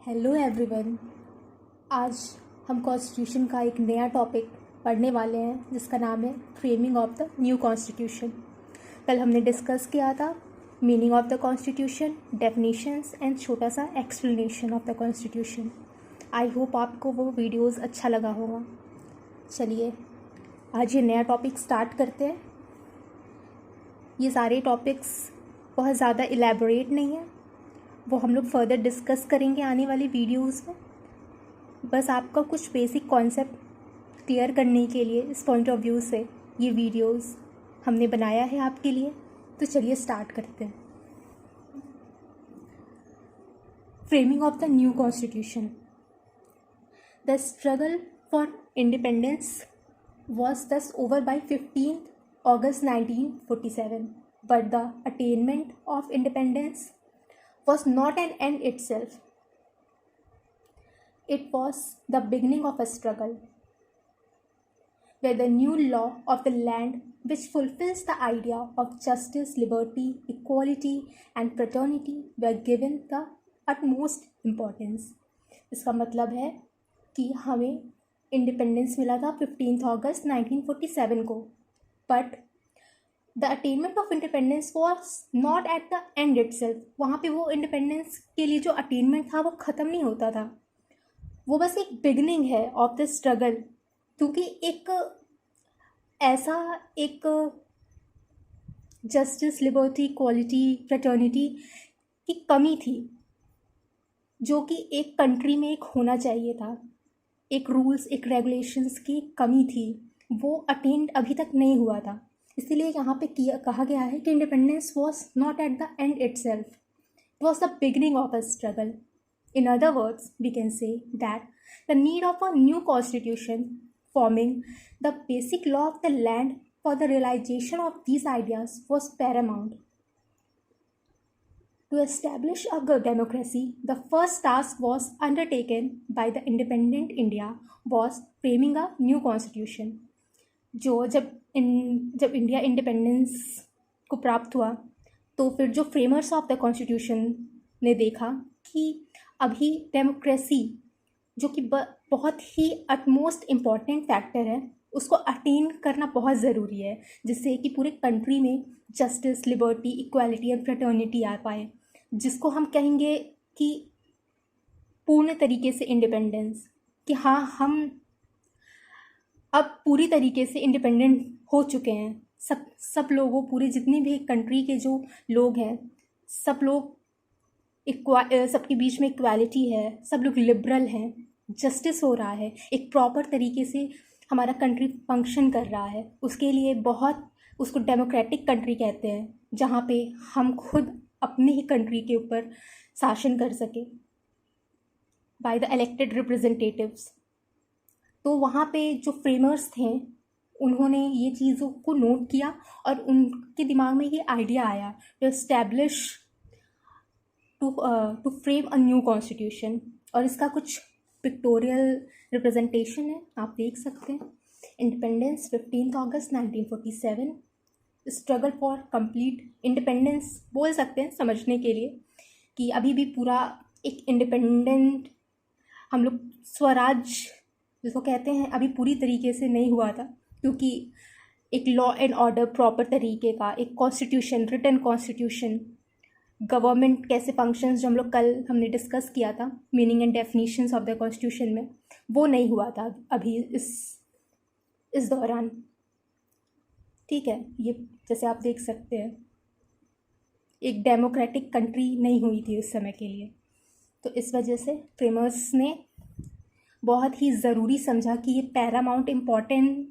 Hello everyone. आज हम constitution का एक नया टॉपिक पढ़ने वाले हैं जिसका नाम है framing of the new constitution. कल हमने डिस्कस किया था meaning of the constitution, definitions and छोटा सा explanation of the constitution. I hope आपको वो वीडियोस अच्छा लगा होगा। चलिए आज ये नया टॉपिक स्टार्ट करते हैं। ये सारे टॉपिक्स बहुत ज़्यादा इलेबोरेट नहीं है, वो हम लोग फर्दर डिस्कस करेंगे आने वाली वीडियोस में। बस आपका कुछ बेसिक कॉन्सेप्ट क्लियर करने के लिए इस पॉइंट ऑफ व्यू से ये वीडियोस हमने बनाया है आपके लिए। तो चलिए स्टार्ट करते हैं। Framing of the new constitution. The struggle for independence was thus over by 15th August 1947, but the attainment of independence was not an end itself. It was the beginning of a struggle, where the new law of the land, which fulfills the idea of justice, liberty, equality, and fraternity, were given the utmost importance. इसका मतलब है कि हमें independence मिला था 15 अगस्त 1947 को, but the attainment of independence was not at the end itself. वहाँ पे वो इंडिपेंडेंस के लिए जो अटेनमेंट था वो ख़त्म नहीं होता था, वो बस एक बिगनिंग है ऑफ द स्ट्रगल। क्योंकि एक ऐसा एक जस्टिस, लिबर्टी, इक्वालिटी, फ्रेटर्निटी की कमी थी जो कि एक कंट्री में एक होना चाहिए था। एक रूल्स, एक रेगुलेशंस की कमी थी, वो अटेंड अभी तक नहीं हुआ था। इसीलिए यहाँ पे कहा गया है कि independence was not at the end itself, it was the beginning of a struggle. In other words we can say that the need of a new constitution forming the basic law of the land for the realisation of these ideas was paramount. To establish a good democracy, the first task was undertaken by the independent India was framing a new constitution. जब India independence को प्राप्त हुआ तो फिर जो framers of the constitution ने देखा कि अभी डेमोक्रेसी जो कि बहुत ही अटमोस्ट इम्पॉर्टेंट फैक्टर है, उसको अटेन करना बहुत ज़रूरी है, जिससे कि पूरे कंट्री में justice, liberty, equality and fraternity आ पाए, जिसको हम कहेंगे कि पूर्ण तरीके से इंडिपेंडेंस। कि हाँ, हम अब पूरी तरीके से इंडिपेंडेंट हो चुके हैं। सब लोगों, पूरे जितने भी कंट्री के जो लोग हैं, सब लोग सबके बीच में इक्वालिटी है, सब लोग लिबरल हैं, जस्टिस हो रहा है, एक प्रॉपर तरीके से हमारा कंट्री फंक्शन कर रहा है। उसके लिए बहुत, उसको डेमोक्रेटिक कंट्री कहते हैं, जहाँ पे हम खुद अपने ही कंट्री के ऊपर शासन कर सके बाय द इलेक्टेड रिप्रेजेंटेटिव्स। तो वहाँ पे जो फ्रेमर्स थे उन्होंने ये चीज़ों को नोट किया और उनके दिमाग में ये आइडिया आया to establish to frame a new constitution. और इसका कुछ पिक्टोरियल रिप्रेजेंटेशन है, आप देख सकते हैं। Independence 15 August 1947, struggle for complete independence बोल सकते हैं समझने के लिए कि अभी भी पूरा एक इंडिपेंडेंट हम लोग स्वराज जिसको कहते हैं अभी पूरी तरीके से नहीं हुआ था, क्योंकि एक लॉ एंड ऑर्डर प्रॉपर तरीके का, एक कॉन्स्टिट्यूशन, रिटन कॉन्स्टिट्यूशन, गवर्नमेंट कैसे फंक्शंस जो हम लोग कल हमने डिस्कस किया था meaning and definitions of the constitution में, वो नहीं हुआ था अभी इस दौरान। ठीक है, ये जैसे आप देख सकते हैं एक डेमोक्रेटिक कंट्री नहीं हुई थी उस समय के लिए। तो इस वजह से फ्रेमर्स ने बहुत ही ज़रूरी समझा कि ये पैरामाउंट इम्पॉर्टेंट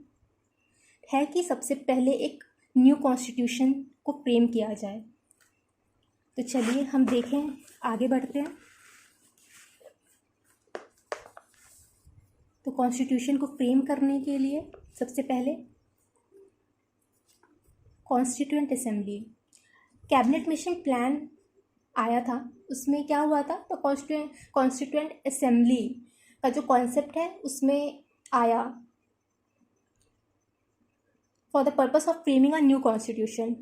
है कि सबसे पहले एक न्यू कॉन्स्टिट्यूशन को फ्रेम किया जाए। तो चलिए हम देखें, आगे बढ़ते हैं। तो कॉन्स्टिट्यूशन को फ्रेम करने के लिए सबसे पहले constituent assembly, cabinet mission plan आया था। उसमें क्या हुआ था, तो कॉन्स्टिट्यूएंट असेंबली का जो कॉन्सेप्ट है उसमें आया for the purpose of framing a new constitution.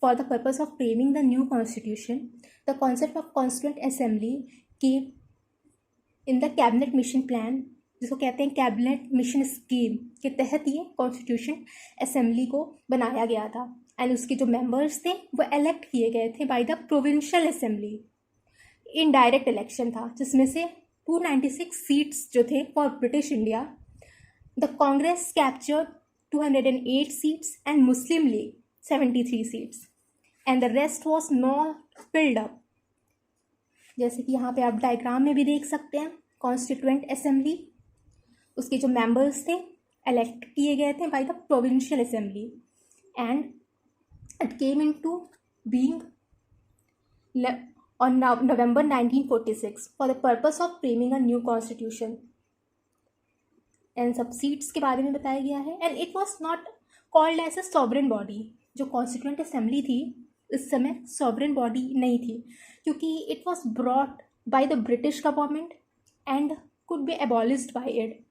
For the purpose of framing the new constitution, the concept of constituent assembly gave in the cabinet mission plan, जिसको कहते हैं कैबिनेट मिशन स्कीम, के तहत ये constitution assembly को बनाया गया था। एंड उसके जो मेंबर्स थे वो इलेक्ट किए गए थे by the provincial assembly. Indirect election था, जिसमें से 296 सीट्स जो थे for British India. The Congress captured 208 seats and Muslim league 73 seats and the rest was not filled up. जैसे कि यहाँ पे आप डायग्राम में भी देख सकते हैं, कॉन्स्टिट्यूएंट असेंबली, उसके जो मेंबर्स थे इलेक्ट किए गए थे by the provincial assembly and it came into being on November 1946 for the purpose of framing a new constitution। And सब सीट्स के बारे में बताया गया है। And it was not called as a sovereign body. जो कॉन्स्टिट्यूएंट असेंबली थी इस समय सॉवरेन बॉडी नहीं थी, क्योंकि it was brought by the British government and could be abolished by it.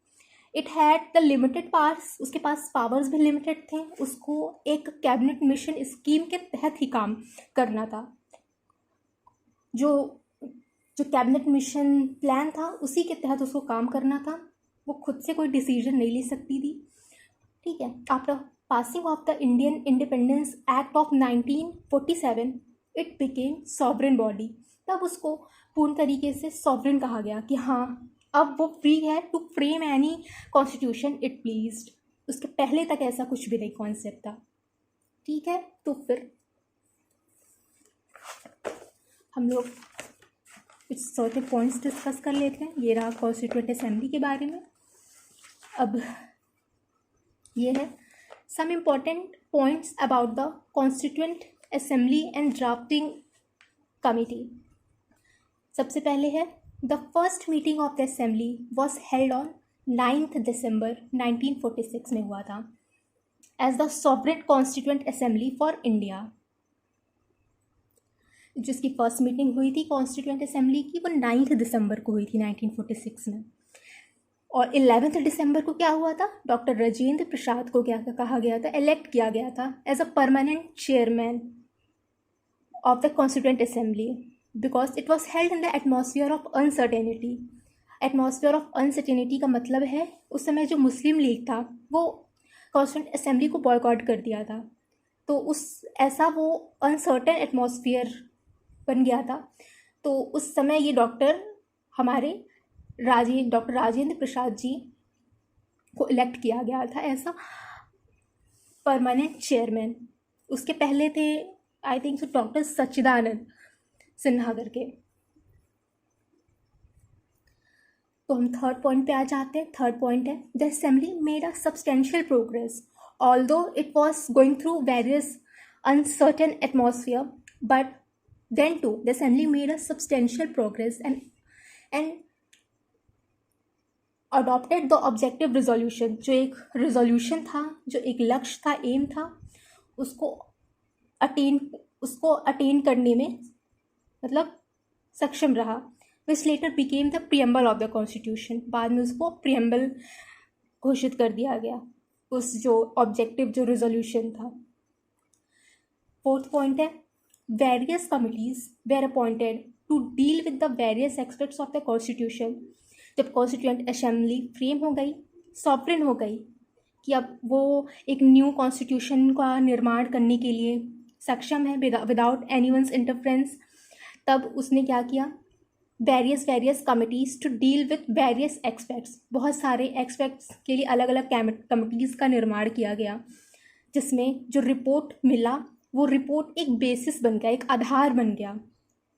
It had the limited powers, उसके पास powers भी लिमिटेड थे। उसको एक कैबिनेट मिशन स्कीम के तहत ही काम करना था। जो कैबिनेट मिशन प्लान था उसी के तहत उसको काम करना था। वो खुद से कोई डिसीजन नहीं ले सकती थी। ठीक है। After passing of the Indian independence act of 1947 it became sovereign body. तब उसको पूर्ण तरीके से सॉवरेन कहा गया कि हाँ अब वो फ्री है to frame any constitution it pleased. उसके पहले तक ऐसा कुछ भी नहीं कॉन्सेप्ट था। ठीक है, तो फिर हम लोग कुछ सर्टेन पॉइंट्स डिस्कस कर लेते हैं। ये रहा कॉन्स्टिट्यूएंट असेंबली के बारे में। अब ये है some important points about the constituent assembly and drafting committee. सबसे पहले है the first meeting of the assembly was held on 9 December 1946 में हुआ था as the sovereign constituent assembly for India. जिसकी फर्स्ट मीटिंग हुई थी कॉन्स्टिट्यूएंट असेंबली की वो 9 दिसंबर को हुई थी 1946 में। और 11 दिसंबर को क्या हुआ था, डॉक्टर राजेंद्र प्रसाद को क्या कहा गया था, इलेक्ट किया गया था as a permanent chairman of the constituent assembly because it was held in the atmosphere of uncertainty. Atmosphere of uncertainty का मतलब है उस समय जो मुस्लिम लीग था वो कॉन्स्टिट्यूएंट असेंबली को बॉयकॉट कर दिया था। तो वो अनसर्टेन एटमॉस्फेयर बन गया था। तो उस समय ये हमारे डॉक्टर राजेंद्र प्रसाद जी को इलेक्ट किया गया था ऐसा परमानेंट चेयरमैन। उसके पहले थे आई थिंक सो डॉक्टर सच्चिदानंद सिन्हा करके। तो हम थर्ड पॉइंट पे आ जाते हैं। थर्ड पॉइंट है the assembly made a substantial progress although it was going through various uncertain atmosphere but then too the assembly made a substantial progress and adopted the objective resolution। जो एक resolution था, जो एक लक्ष्य था, M था, उसको अटेन करने में मतलब सक्षम रहा। which later became the preamble of the constitution। बाद में उसको preamble घोषित कर दिया गया, उस जो ऑब्जेक्टिव जो resolution था। फोर्थ पॉइंट है various committees were appointed to deal with the various aspects of the constitution। जब कॉन्स्टिट्यूएंट असेंबली फ्रेम हो गई, सॉवरेन हो गई कि अब वो एक न्यू कॉन्स्टिट्यूशन का निर्माण करने के लिए सक्षम है विदाउट एनीवंस इंटरफेरेंस, तब उसने क्या किया, various committees to deal with various aspects. बहुत सारे एक्सपेक्ट्स के लिए अलग अलग कमिटीज़ का निर्माण किया गया, जिसमें जो रिपोर्ट मिला वो रिपोर्ट एक बेसिस बन गया, एक आधार बन गया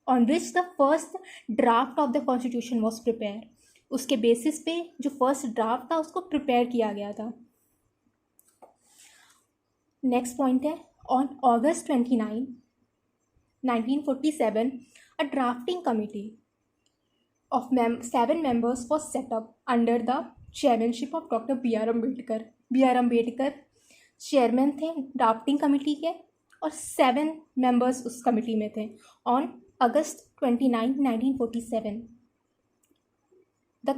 on which the first draft of the constitution was prepare. उसके बेसिस पे जो फर्स्ट ड्राफ्ट था उसको प्रिपेयर किया गया था। नेक्स्ट पॉइंट है on August 29, 1947 a drafting committee of 7 members was set up under the chairmanship of Dr. B.R. Ambedkar। B.R. Ambedkar chairman थे ड्राफ्टिंग कमेटी के और 7 मेंबर्स उस कमेटी में थे। On August 29, 1947 the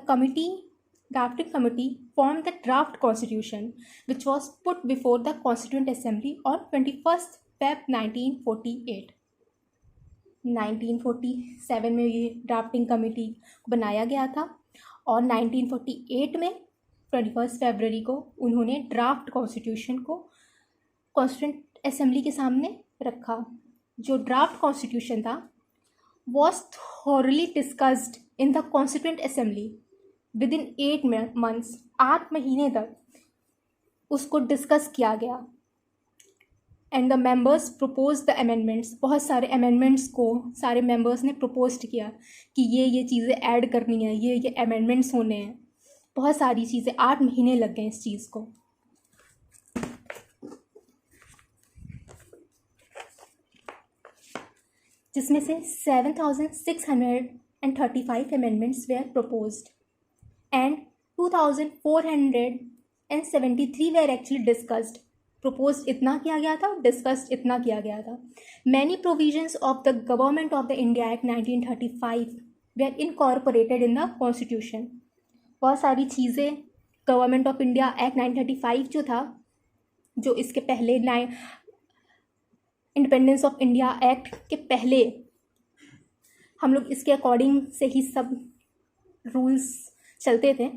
drafting committee formed the draft constitution which was put before the Constituent Assembly on 21st Feb 1948। 1947 में ये drafting committee बनाया गया था और 1948 में 21 फरवरी को उन्होंने ड्राफ्ट कॉन्स्टिट्यूशन को कॉन्स्टिट्यूंट असेंबली के सामने रखा। जो ड्राफ्ट कॉन्स्टिट्यूशन था was thoroughly discussed in the Constituent Assembly within 8 months, 8 महीने तक उसको डिस्कस किया गया। And the members propose the amendments, बहुत सारे अमेंडमेंट्स को सारे मेंबर्स ने प्रपोज किया कि ये चीज़ें ऐड करनी है, ये अमेंडमेंट्स होने हैं। बहुत सारी चीज़ें, 8 महीने लग गए इस चीज़ को। जिसमें से 7,635 amendments were proposed and 2,473 were actually discussed. Propose इतना किया गया था, डिस्कस्ड इतना किया गया था। Many provisions of the government of the India act 1935 were incorporated in the constitution. बहुत सारी चीज़ें गवर्नमेंट ऑफ इंडिया एक्ट 1935 जो था, जो इसके पहले इंडिपेंडेंस ऑफ इंडिया एक्ट के पहले हम लोग इसके अकॉर्डिंग से ही सब रूल्स चलते थे।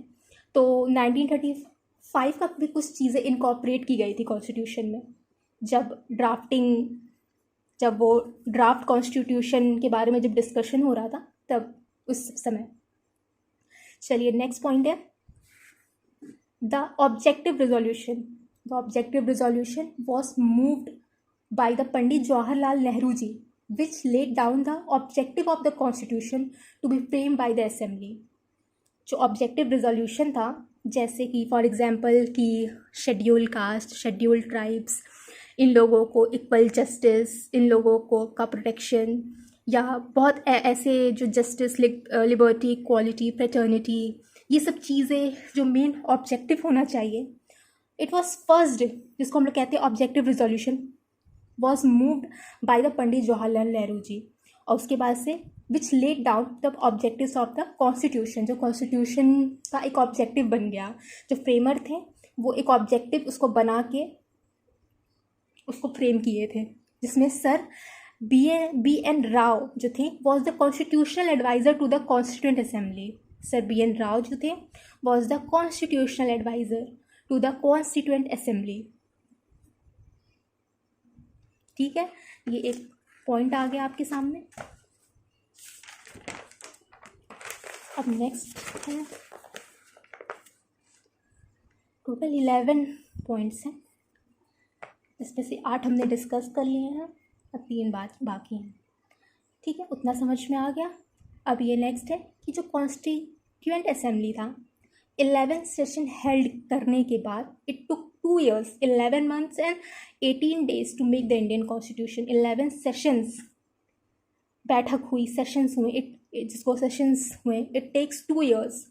तो 1935 का भी कुछ चीज़ें इनकॉर्पोरेट की गई थी कॉन्स्टिट्यूशन में, जब वो ड्राफ्ट कॉन्स्टिट्यूशन के बारे में जब डिस्कशन हो रहा था तब उस समय। चलिए नेक्स्ट पॉइंट है the objective resolution. The objective resolution was moved by the Pandit Jawaharlal Nehru ji, which laid down the objective of the constitution to be framed by the assembly। जो objective resolution था, जैसे कि for example कि schedule caste, schedule tribes, इन लोगों को equal justice, इन लोगों को का प्रोटेक्शन, या बहुत ऐसे जो जस्टिस, लिबर्टी, इक्वालिटी, फ्रेटर्निटी, ये सब चीज़ें जो मेन ऑब्जेक्टिव होना चाहिए। इट वॉज फर्स्ट, जिसको हम लोग कहते हैं objective resolution, was moved by the Pandit Jawaharlal Nehru ji. और उसके बाद से विच laid down the objectives of the constitution, जो कॉन्स्टिट्यूशन का एक ऑब्जेक्टिव बन गया। जो फ्रेमर थे वो एक ऑब्जेक्टिव उसको बना के उसको फ्रेम किए थे, जिसमें सर बी एन राव जो थे was the constitutional adviser to the constituent assembly. Sir B N Rao जो थे was the constitutional adviser to the constituent assembly. ठीक है, ये एक पॉइंट आ गया आपके सामने। अब नेक्स्ट है, टोटल 11 पॉइंट्स हैं, इसमें से 8 हमने डिस्कस कर लिए हैं, अब 3 बात बाकी हैं। ठीक है, उतना समझ में आ गया। अब ये नेक्स्ट है कि जो कॉन्स्टिट्यूएंट असेंबली था, 11 सेशन हेल्ड करने के बाद it took 2 years, 11 months and 18 days to make the Indian Constitution। 11 sessions बैठक हुई, सेशंस हुए, जिसको सेशंस हुए, it takes 2 years,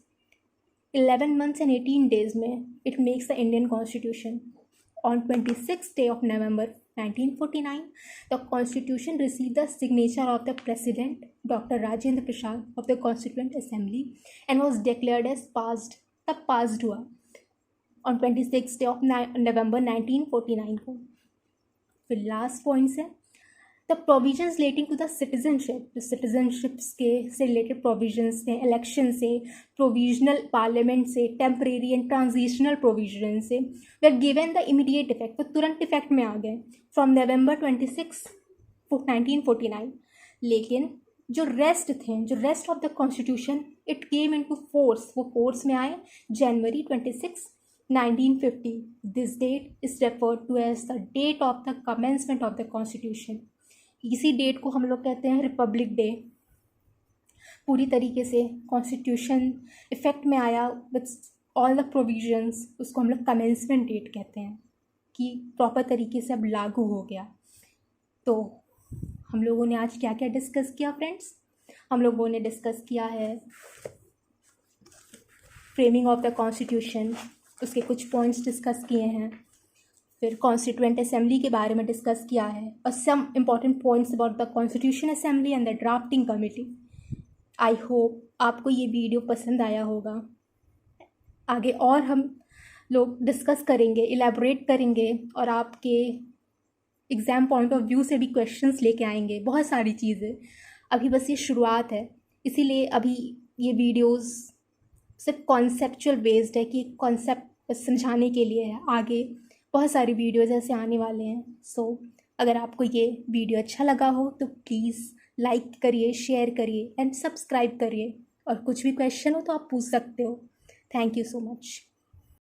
11 months and 18 days में it makes the Indian constitution. On 26th day of November 1949 the Constitution received the signature of the President Dr. Rajendra Prasad of the Constituent Assembly and was declared as passed। तब passed हुआ on 26th day of November 1949 को। फिर last points है the provisions relating to the citizenship. जो citizenships के से related provisions थे, election से, प्रोविजनल पार्लियामेंट से, टेम्परेरी एंड ट्रांजिशनल प्रोविजन से, they given the immediate effect, वो तुरंत इफेक्ट में आ गए फ्रॉम November 26, 1949। लेकिन जो रेस्ट थे, जो rest of the constitution, it came into force, वो फोर्स में आए January 26, 1950। This date is referred to as the date of the commencement of the constitution. इसी डेट को हम लोग कहते हैं रिपब्लिक डे। पूरी तरीके से कॉन्स्टिट्यूशन इफेक्ट में आया विथ ऑल द प्रोविजंस, उसको हम लोग कमेंसमेंट डेट कहते हैं, कि प्रॉपर तरीके से अब लागू हो गया। तो हम लोगों ने आज क्या क्या डिस्कस किया फ्रेंड्स? हम लोगों ने डिस्कस किया है फ्रेमिंग ऑफ द कॉन्स्टिट्यूशन, उसके कुछ पॉइंट्स डिस्कस किए हैं, फिर कॉन्स्टिट्यूएंट असेंबली के बारे में डिस्कस किया है, और some important points about the constitution assembly and the drafting committee. I hope आपको ये वीडियो पसंद आया होगा। आगे और हम लोग डिस्कस करेंगे, इलेबोरेट करेंगे, और आपके एग्ज़ाम पॉइंट ऑफ व्यू से भी क्वेश्चंस लेके आएंगे, बहुत सारी चीज़ें। अभी बस ये शुरुआत है, इसीलिए अभी ये वीडियोस सिर्फ कॉन्सेप्चुअल बेस्ड है कि कॉन्सेप्ट समझाने के लिए है। आगे बहुत सारी वीडियोज़ ऐसे आने वाले हैं। सो अगर आपको ये वीडियो अच्छा लगा हो तो प्लीज़ लाइक करिए, शेयर करिए एंड सब्सक्राइब करिए। और कुछ भी क्वेश्चन हो तो आप पूछ सकते हो। Thank you so much.